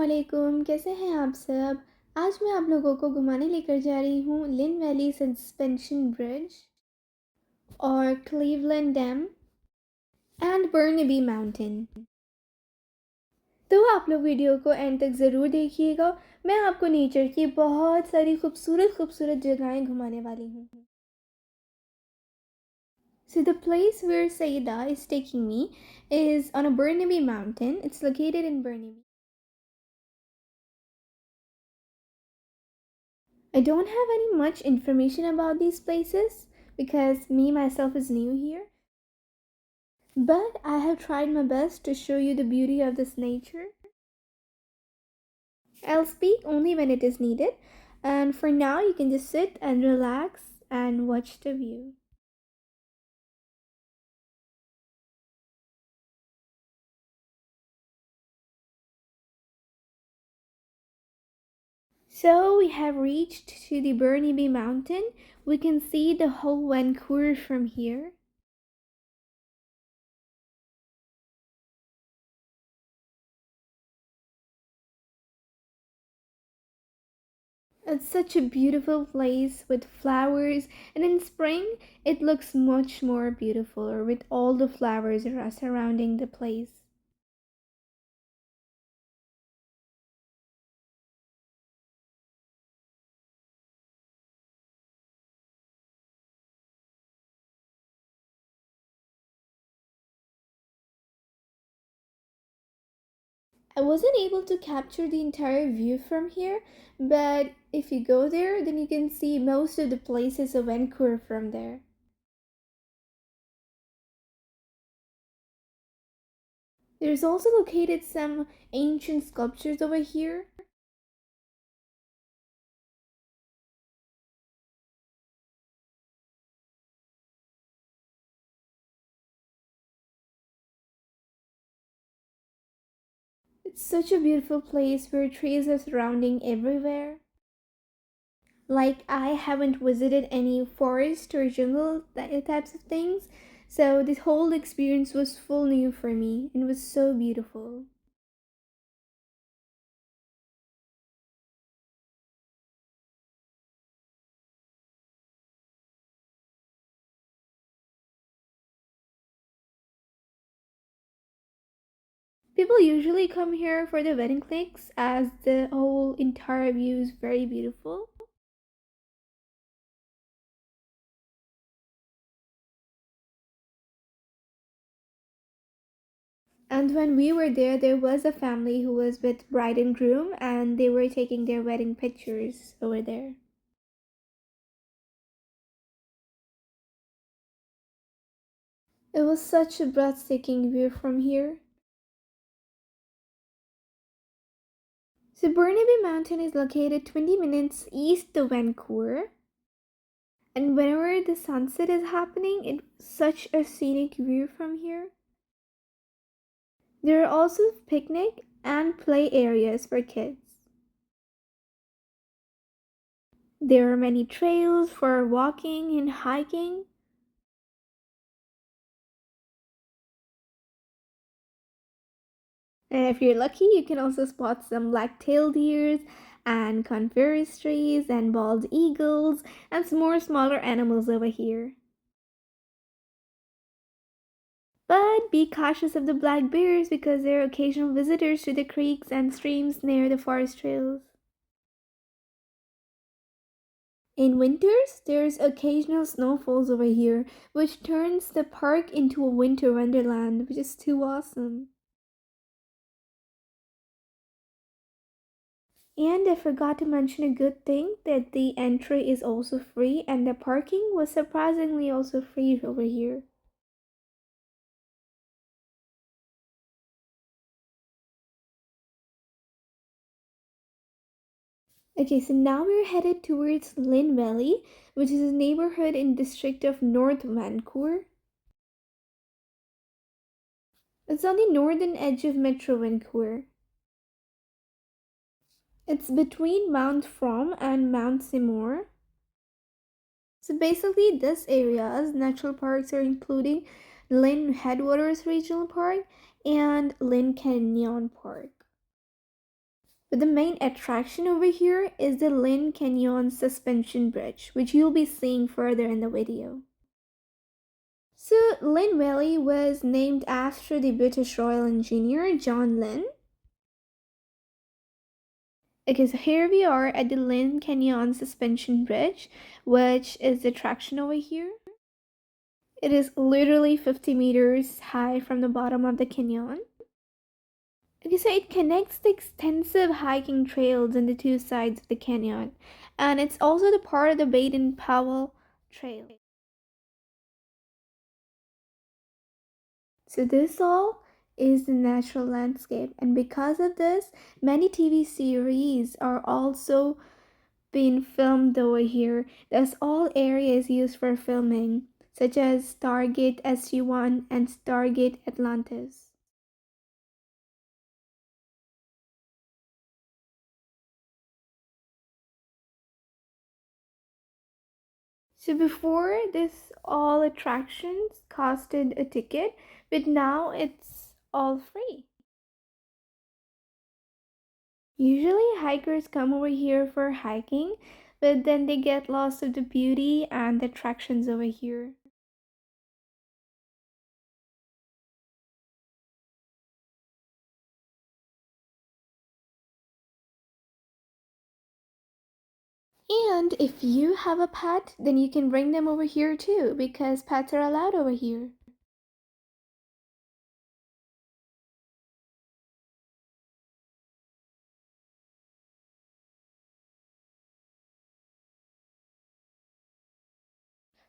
अस्सलामुअलैकुम, कैसे हैं आप सब। आज मैं आप लोगों को घुमाने लेकर जा रही हूँ लिन वैली सस्पेंशन ब्रिज और Cleveland dam and Burnaby mountain. तो आप लोग वीडियो को एंड तक ज़रूर देखिएगा। मैं आपको नेचर की बहुत सारी खूबसूरत खूबसूरत जगहें घुमाने वाली हूँ। So the place where Saida is taking me is on a Burnaby mountain. It's located in Burnaby. I don't have any much information about these places because me myself is new here. But I have tried my best to show you the beauty of this nature. I'll speak only when it is needed, and for now you can just sit and relax and watch the view. So we have reached to the Burnaby mountain. We can see the whole Vancouver from here. It's such a beautiful place with flowers, and in spring it looks much more beautiful with all the flowers surrounding the place. I wasn't able to capture the entire view from here, but if you go there, then you can see most of the places of Vancouver from there. There's also located some ancient sculptures over here. It's such a beautiful place where trees are surrounding everywhere. Like, I haven't visited any forest or jungle types of things, so this whole experience was full new for me and was so beautiful. People usually come here for the wedding clicks as the whole entire view is very beautiful. And when we were there was a family who was with bride and groom and they were taking their wedding pictures over there. It was such a breathtaking view from here. So Burnaby Mountain is located 20 minutes east of Vancouver. And whenever the sunset is happening, it's such a scenic view from here. There are also picnic and play areas for kids. There are many trails for walking and hiking. And if you're lucky, you can also spot some black-tailed deers and coniferous trees and bald eagles and some more smaller animals over here. But be cautious of the black bears because they're occasional visitors to the creeks and streams near the forest trails. In winters, there's occasional snowfalls over here, which turns the park into a winter wonderland, which is too awesome. And I forgot to mention a good thing that the entry is also free and the parking was surprisingly also free over here. Okay, so now we're headed towards Lynn Valley, which is a neighborhood in district of North Vancouver. It's on the northern edge of Metro Vancouver. It's between Mount From and Mount Seymour. So basically, this area's natural parks are including Lynn Headwaters Regional Park and Lynn Canyon Park. But the main attraction over here is the Lynn Canyon Suspension Bridge, which you'll be seeing further in the video. So, Lynn Valley was named after the British royal engineer John Lynn. Okay, so here we are at the Lynn Canyon Suspension Bridge, which is the attraction over here. It is literally 50 meters high from the bottom of the canyon. Okay, so it connects the extensive hiking trails on the two sides of the canyon, and it's also the part of the Baden-Powell Trail. So this all is the natural landscape, and because of this, many TV series are also being filmed over here. There's all areas used for filming, such as Stargate SG-1 and Stargate Atlantis. So before this, all attractions costed a ticket, but now it's all free. Usually hikers come over here for hiking, but then they get lost of the beauty and the attractions over here. And if you have a pet, then you can bring them over here too, because pets are allowed over here.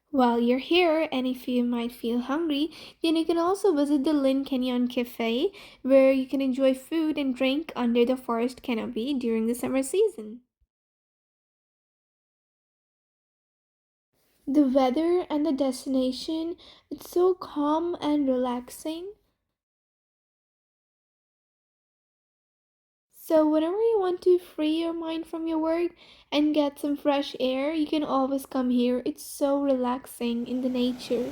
While you're here, and if you might feel hungry, then you can also visit the Lynn Canyon Cafe, where you can enjoy food and drink under the forest canopy during the summer season. The weather and the destination, it's so calm and relaxing. So whenever you want to free your mind from your work and get some fresh air, you can always come here. It's so relaxing in the nature.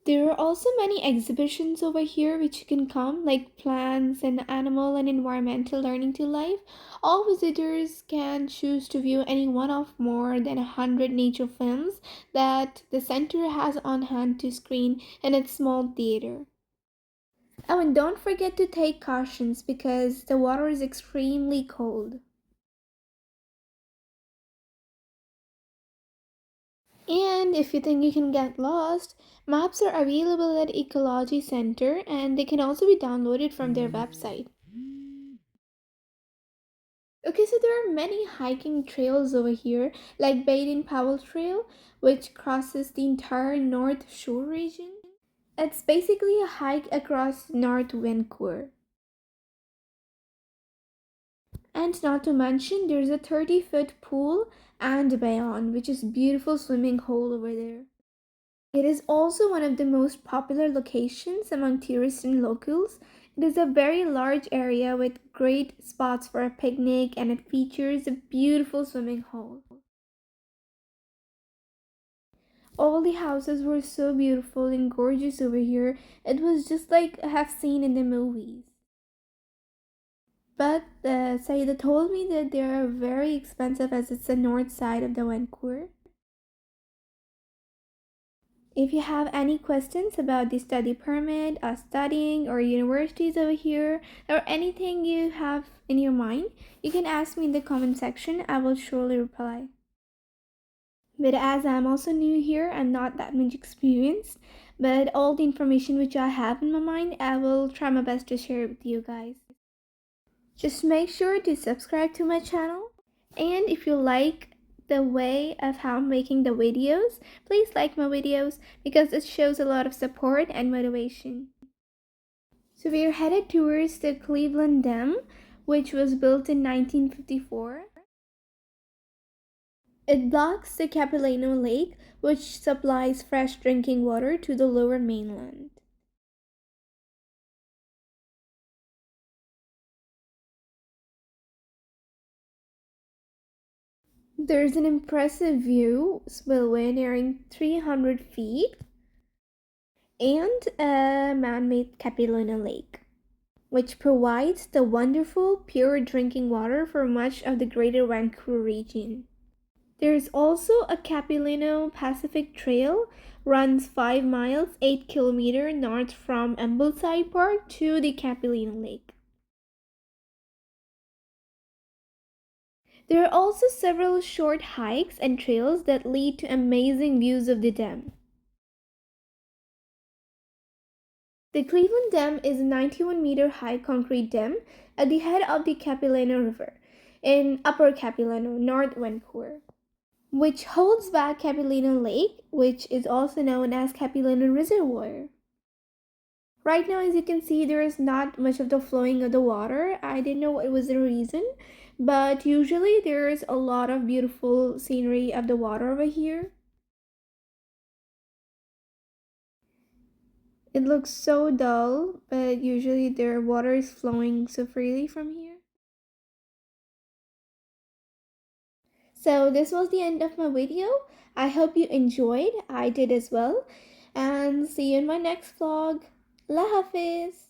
There are also many exhibitions over here which you can come, like plants and animal and environmental learning to life. All visitors can choose to view any one of more than 100 nature films that the center has on hand to screen in its small theater. Oh, and don't forget to take cautions because the water is extremely cold. And if you think you can get lost, maps are available at Ecology Center and they can also be downloaded from their website. Okay, so there are many hiking trails over here, like Baden-Powell Trail, which crosses the entire North Shore region. It's basically a hike across North Vancouver. And not to mention, there's a 30-foot pool and beyond, which is beautiful swimming hole over there. It is also one of the most popular locations among tourists and locals. It is a very large area with great spots for a picnic and it features a beautiful swimming hole. All the houses were so beautiful and gorgeous over here. It was just like I have seen in the movies. But Saida told me that they are very expensive as it's the north side of the Vancouver. If you have any questions about the study permit, or studying, or universities over here, or anything you have in your mind, you can ask me in the comment section. I will surely reply. But as I'm also new here, I'm not that much experienced, but all the information which I have in my mind, I will try my best to share it with you guys. Just make sure to subscribe to my channel, and if you like the way of how I'm making the videos, please like my videos because it shows a lot of support and motivation. So we're headed towards the Cleveland Dam, which was built in 1954. It blocks the Capilano Lake, which supplies fresh drinking water to the lower mainland. There's an impressive view spillway nearing 300 feet and a man-made Capilano Lake, which provides the wonderful pure drinking water for much of the greater Vancouver region. There's also a Capilano Pacific Trail runs 5 miles 8 kilometers north from Ambleside Park to the Capilano Lake. There are also several short hikes and trails that lead to amazing views of the dam. The Cleveland Dam is a 91-meter high concrete dam at the head of the Capilano River in Upper Capilano, North Vancouver, which holds back Capilano Lake, which is also known as Capilano Reservoir. Right now, as you can see, there is not much of the flowing of the water. I didn't know what was the reason, but usually there is a lot of beautiful scenery of the water over here. It looks so dull, but usually their water is flowing so freely from here. So this was the end of my video. I hope you enjoyed. I did as well. And see you in my next vlog. Allah Hafiz.